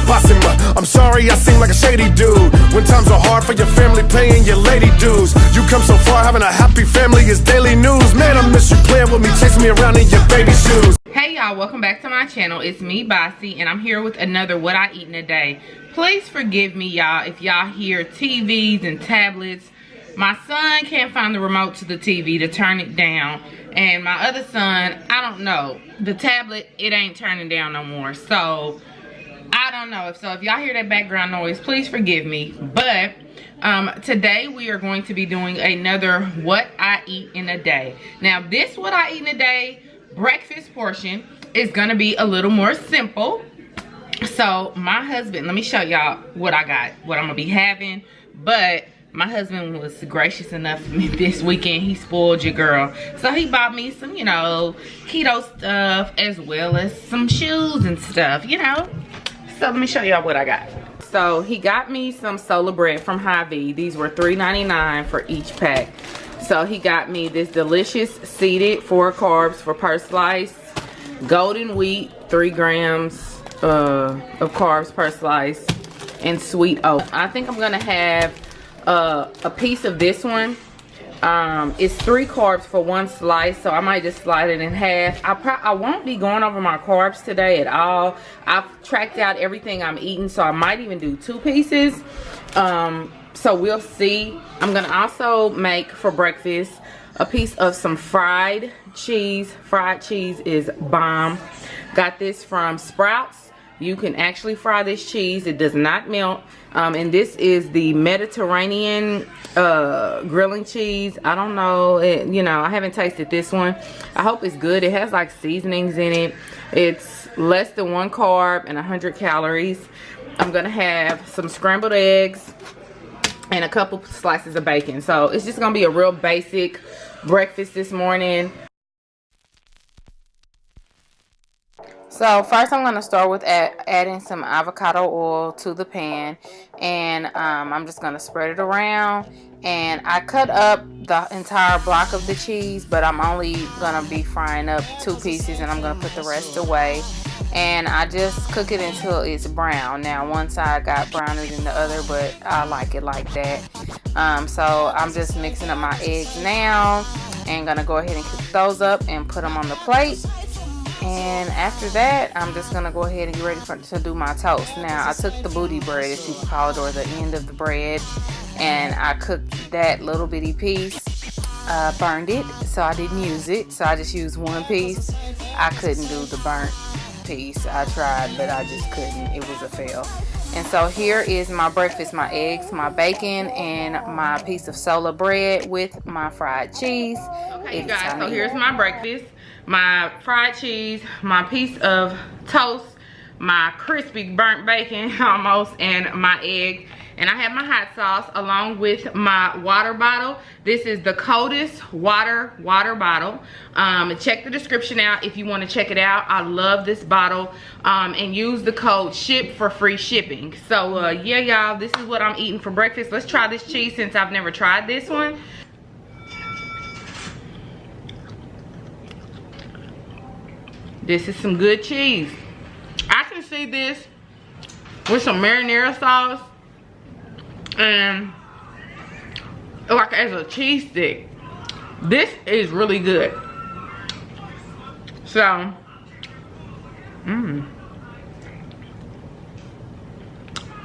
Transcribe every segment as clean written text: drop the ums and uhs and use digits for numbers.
Basima. I'm sorry I seem like a shady dude. When times are hard for your family, paying your lady dues. You come so far, having a happy family is daily news. Man, I miss you playing with me, chasing me around in your baby shoes. Hey y'all, welcome back to my channel. It's me, Bossy, and I'm here with another What I Eat in a Day. Please forgive me, y'all, if y'all hear TVs and tablets. My son can't find the remote to the TV to turn it down. And my other son, I don't know. The tablet, it ain't turning down no more. So, I don't know. So, if y'all hear that background noise, please forgive me. But, today we are going to be doing another What I Eat in a Day. Now, this What I Eat in a Day breakfast portion is going to be a little more simple. So, my husband, let me show y'all what I got, what I'm going to be having. But my husband was gracious enough this weekend. He spoiled your girl. So he bought me some, you know, keto stuff as well as some shoes and stuff, you know. So let me show y'all what I got. So he got me some Solar Bread from Hy-Vee. These were $3.99 for each pack. So he got me this delicious seeded 4 carbs for per slice. Golden wheat, 3 grams of carbs per slice. And sweet oat. I think I'm going to have a piece of this one. It's 3 carbs for 1 slice, so I might just slide it in half. I won't be going over my carbs today at all. I've tracked out everything I'm eating, so I might even do 2 pieces. So we'll see. I'm gonna also make for breakfast a piece of some fried cheese. Fried cheese is bomb. Got this from Sprouts. You can actually fry this cheese. It does not melt. And this is the Mediterranean grilling cheese. I don't know. You know, I haven't tasted this one. I hope it's good. It has like seasonings in it. It's less than 1 carb and 100 calories. I'm going to have some scrambled eggs and a couple slices of bacon. So it's just going to be a real basic breakfast this morning. So first I'm going to start with adding some avocado oil to the pan, and I'm just going to spread it around. And I cut up the entire block of the cheese, but I'm only going to be frying up 2 pieces, and I'm going to put the rest away. And I just cook it until it's brown. Now one side got browner than the other, but I like it like that. So I'm just mixing up my eggs now, and going to go ahead and cook those up and put them on the plate. And after that, I'm just going to go ahead and get ready to do my toast. Now, I took the booty bread, as you call it, or the end of the bread, and I cooked that little bitty piece. Burned it, so I didn't use it. So I just used 1 piece. I couldn't do the burnt piece. I tried, but I just couldn't. It was a fail. And so here is my breakfast, my eggs, my bacon, and my piece of Solar Bread with my fried cheese. Okay, you guys, so here's my breakfast. My fried cheese, my piece of toast, my crispy burnt bacon almost, and my egg. And I have my hot sauce along with my water bottle. This is the coldest water bottle. Check the description out if you want to check it out. I love this bottle. And use the code SHIP for free shipping. So yeah, y'all, this is what I'm eating for breakfast. Let's try this cheese since I've never tried this one. This is some good cheese. I can see this with some marinara sauce and like as a cheese stick. This is really good. So,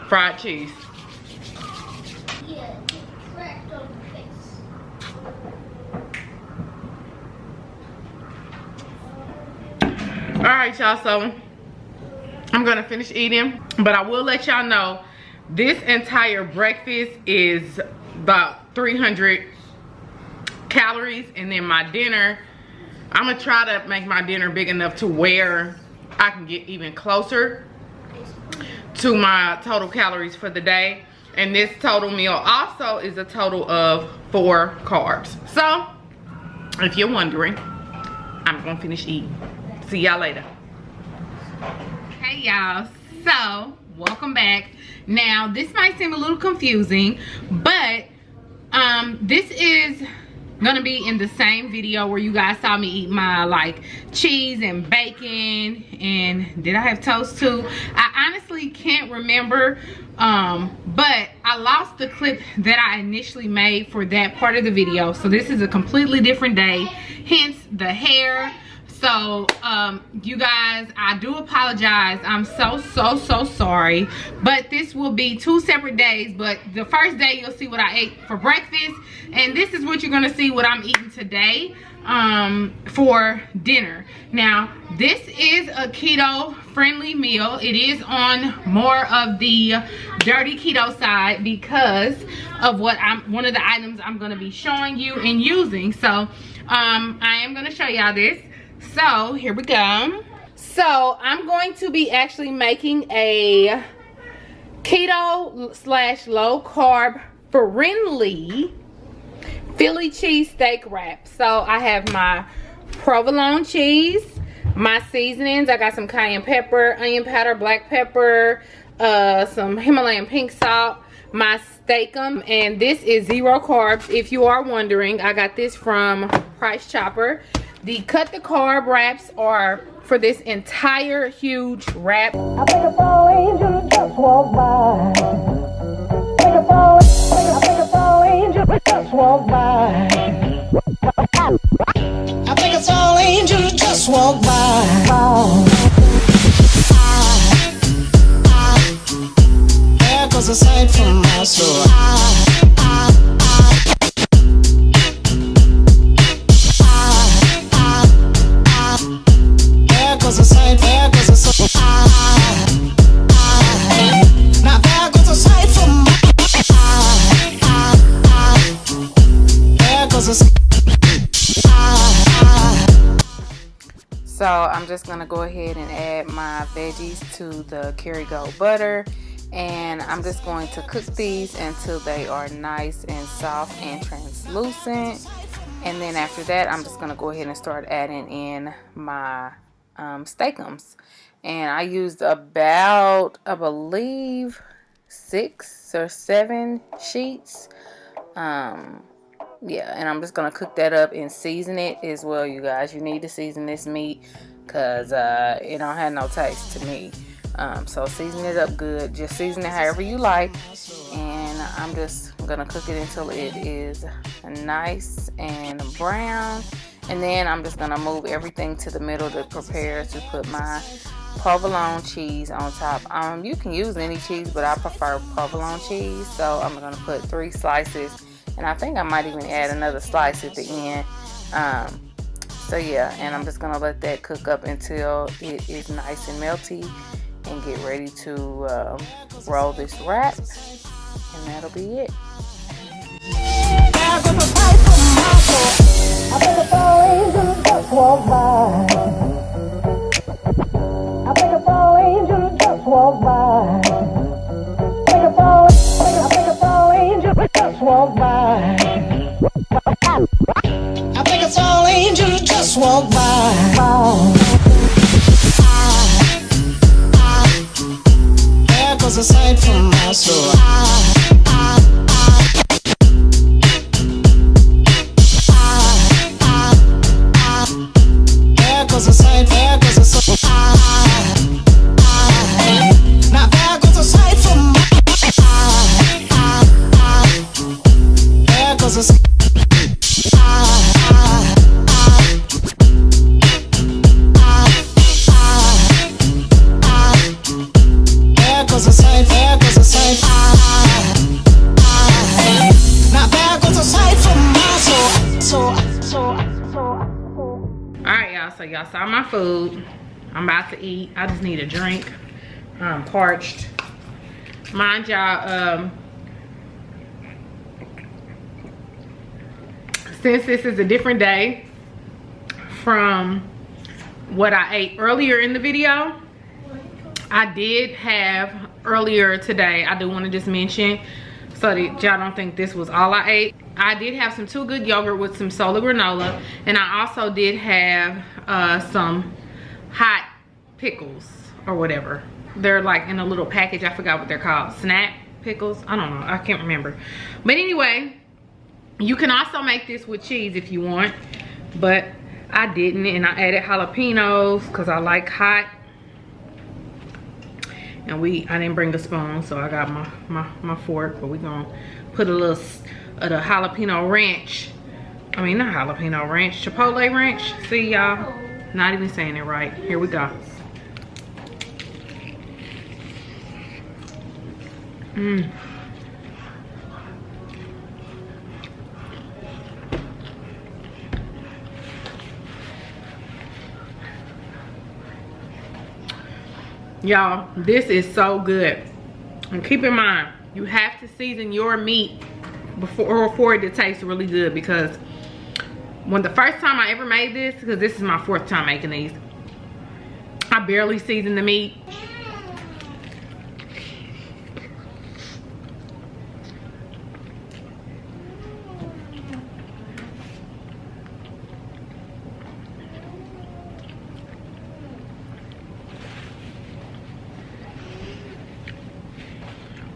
fried cheese. Alright, y'all, so I'm gonna finish eating, but I will let y'all know this entire breakfast is about 300 calories, and then my dinner, I'm gonna try to make my dinner big enough to where I can get even closer to my total calories for the day. And this total meal also is a total of 4 carbs. So if you're wondering, I'm gonna finish eating. See y'all later. Hey y'all, so welcome back. Now this might seem a little confusing, but this is gonna be in the same video where you guys saw me eat my like cheese and bacon, and did I have toast too? I honestly can't remember, but I lost the clip that I initially made for that part of the video. So this is a completely different day, hence the hair. So you guys, I do apologize. I'm so sorry, but this will be 2 separate days. But the first day you'll see what I ate for breakfast, and this is what you're gonna see what I'm eating today for dinner. Now this is a keto friendly meal. It is on more of the dirty keto side because of what one of the items I'm going to be showing you and using. So I am going to show y'all this. So here we go. So I'm going to be actually making a keto / low carb friendly Philly cheesesteak wrap. So I have my provolone cheese, my seasonings. I got some cayenne pepper, onion powder, black pepper, some Himalayan pink salt, my steakum, and this is 0 carbs. If you are wondering, I got this from Price Chopper. The cut the carb wraps are for this entire huge wrap. I think a fall angel just walked by. I think a fall angel just walked by. I think a tall angel just walked by. There goes a sight from my soul. There goes a sight, there goes a soul. Now there goes a sight from my there goes a sight. So I'm just gonna go ahead and add my veggies to the Kerrygold butter, and I'm just going to cook these until they are nice and soft and translucent. And then after that, I'm just gonna go ahead and start adding in my steakums. And I used about, I believe, 6 or 7 sheets. Yeah, and I'm just gonna cook that up and season it as well, you guys. You need to season this meat because it don't have no taste to me. So season it up good. Just season it however you like, and I'm just gonna cook it until it is nice and brown. And then I'm just gonna move everything to the middle to prepare to put my provolone cheese on top. You can use any cheese, but I prefer provolone cheese, so I'm gonna put 3 slices. And I think I might even add another slice at the end. So yeah, and I'm just gonna let that cook up until it is nice and melty, and get ready to roll this wrap, and that'll be it. I think a fall angel just walked by. I think a fall angel just walked by. I think a fall angel just walked by. I think a tall angel just walked by. There goes a sight from my soul. There goes a sight, there goes a sight. Now there goes a sight from my there goes a sight. There goes a sight, there goes a sight. Now there goes a sight from my soul. Alright, y'all, so y'all saw my food. I'm about to eat. I just need a drink. I'm parched. Mind y'all, since this is a different day from what I ate earlier in the video, I did have earlier today, I do want to just mention so that y'all don't think this was all I ate. I did have some Too Good yogurt with some solar granola, and I also did have some hot pickles or whatever. They're like in a little package. I forgot what they're called. Snap pickles? I don't know. I can't remember. But anyway, you can also make this with cheese if you want, but I didn't, and I added jalapenos because I like hot. And I didn't bring a spoon, so I got my fork, but we gonna put a little of the jalapeno ranch. I mean, not jalapeno ranch, chipotle ranch. See, y'all, not even saying it right. Here we go. Y'all, this is so good. And keep in mind, you have to season your meat before it to taste really good, because when the first time I ever made this, because this is my 4th time making these, I barely seasoned the meat.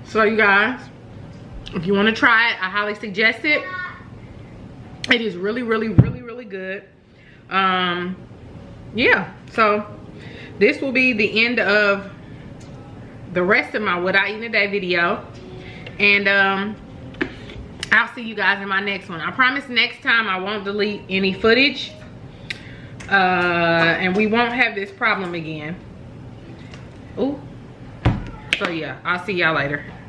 So you guys, if you want to try it, I highly suggest it. It is really, really, really, really good. Yeah, so this will be the end of the rest of my what I eat in a day video. And I'll see you guys in my next one. I promise next time I won't delete any footage. And we won't have this problem again. Ooh. So yeah, I'll see y'all later.